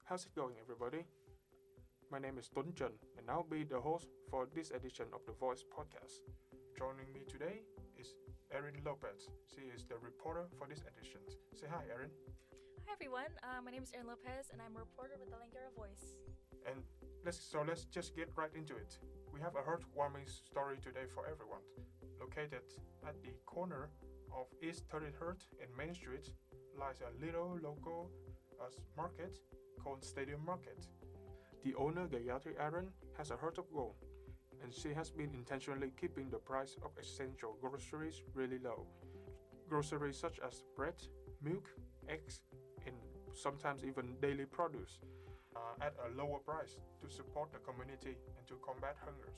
How's it going, everybody? My name is Tuấn Trần, and I'll be the host for this edition of the Voice Podcast. Joining me today is EHRIN LOPEZ. She is the reporter for this edition. Say hi, EHRIN. Hi everyone, my name is Enrik Lopez and I'm a reporter with the Langara Voice. And let's just get right into it. We have a heartwarming story today for everyone. Located at the corner of East 33rd and Main Street lies a little local market called Stadium Market. The owner, Gayathri Arun, has a heart of gold, and she has been intentionally keeping the price of essential groceries really low. Groceries such as bread, milk, eggs, and sometimes even daily produce at a lower price to support the community and to combat hunger.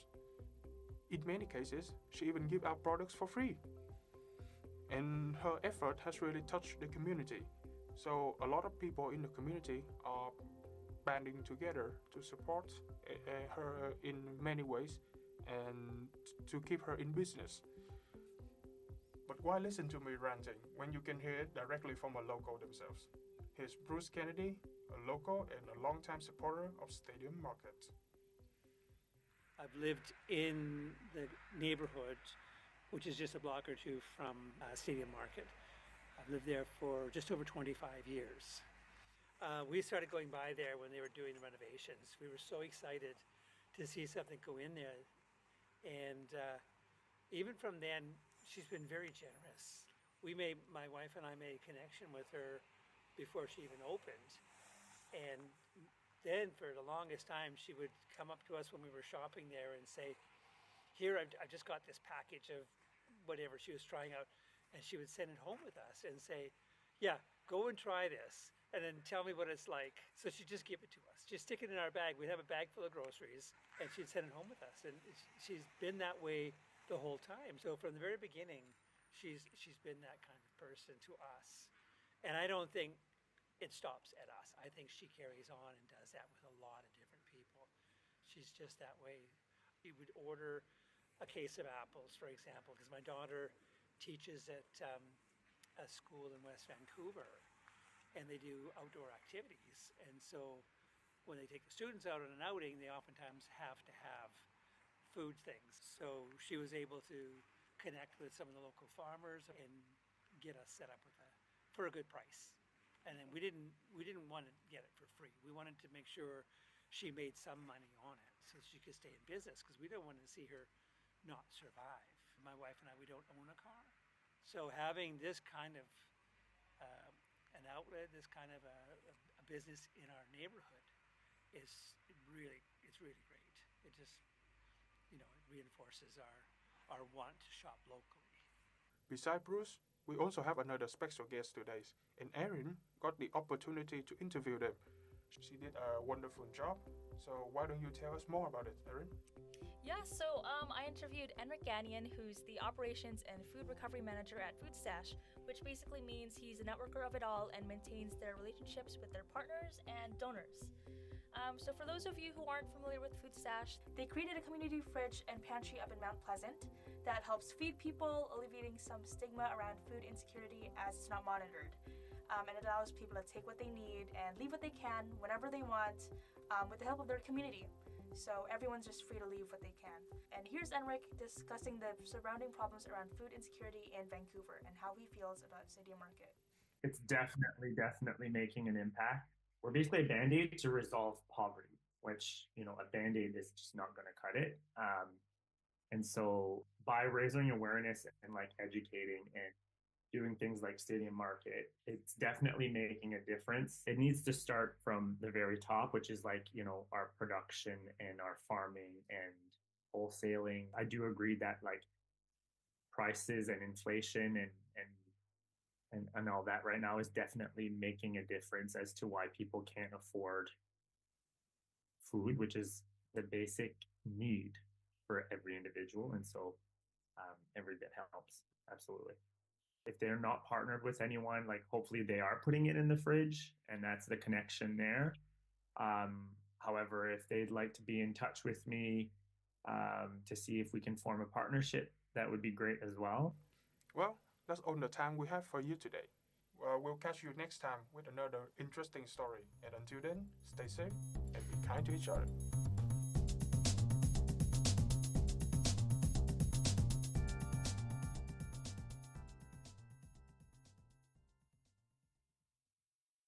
In many cases, she even gives out products for free. And her effort has really touched the community. So a lot of people in the community are banding together to support her in many ways and to keep her in business. But why listen to me ranting when you can hear it directly from a local themselves? Here's Bruce Kennedy, a local and a longtime supporter of Stadium Market. I've lived in the neighborhood, which is just a block or two from Stadium Market. I've lived there for just over 25 years. We started going by there when they were doing the renovations. We were so excited to see something go in there. And even from then, she's been very generous. My wife and I made a connection with her before she even opened. And then for the longest time, she would come up to us when we were shopping there and say, here, I've just got this package of whatever she was trying out. And she would send it home with us and say, yeah, go and try this. And then tell me what it's like. So she'd just give it to us. Just stick it in our bag. We'd have a bag full of groceries and she'd send it home with us. And she's been that way the whole time. So from the very beginning, she's been that kind of person to us. And I don't think it stops at us. I think she carries on and does that with a lot of different people. She's just that way. We would order a case of apples, for example, because my daughter teaches at a school in West Vancouver, and they do outdoor activities. And so when they take the students out on an outing, they oftentimes have to have food things. So she was able to connect with some of the local farmers and get us set up for a good price. And then we didn't want to get it for free. We wanted to make sure she made some money on it so she could stay in business, because we don't want to see her not survive. My wife and I, we don't own a car. So having this kind of an outlet, this kind of a business in our neighborhood it's really great. It just, it reinforces our want to shop locally. Besides Bruce, we also have another special guest today, and EHRIN got the opportunity to interview them. She did a wonderful job, so why don't you tell us more about it, EHRIN? Yeah, so I interviewed Enrik Gagnon, who's the Operations and Food Recovery Manager at Food Stash, which basically means he's a networker of it all and maintains their relationships with their partners and donors. So for those of you who aren't familiar with Food Stash, they created a community fridge and pantry up in Mount Pleasant that helps feed people, alleviating some stigma around food insecurity as it's not monitored. And it allows people to take what they need and leave what they can whenever they want with the help of their community. So everyone's just free to leave what they can. And here's Enrik discussing the surrounding problems around food insecurity in Vancouver and how he feels about Stadium Market. It's definitely making an impact. We're basically a Band-Aid to resolve poverty, which, a Band-Aid is just not going to cut it. And so by raising awareness and educating and doing things like Stadium Market, it's definitely making a difference. It needs to start from the very top, which is our production and our farming and wholesaling. I do agree that prices and inflation and all that right now is definitely making a difference as to why people can't afford food, which is the basic need for every individual. And so every bit helps. Absolutely. If they're not partnered with anyone, hopefully they are putting it in the fridge, and that's the connection there. However, if they'd like to be in touch with me to see if we can form a partnership, that would be great as well. Well, that's all the time we have for you today. we'll catch you next time with another interesting story. And until then, stay safe and be kind to each other.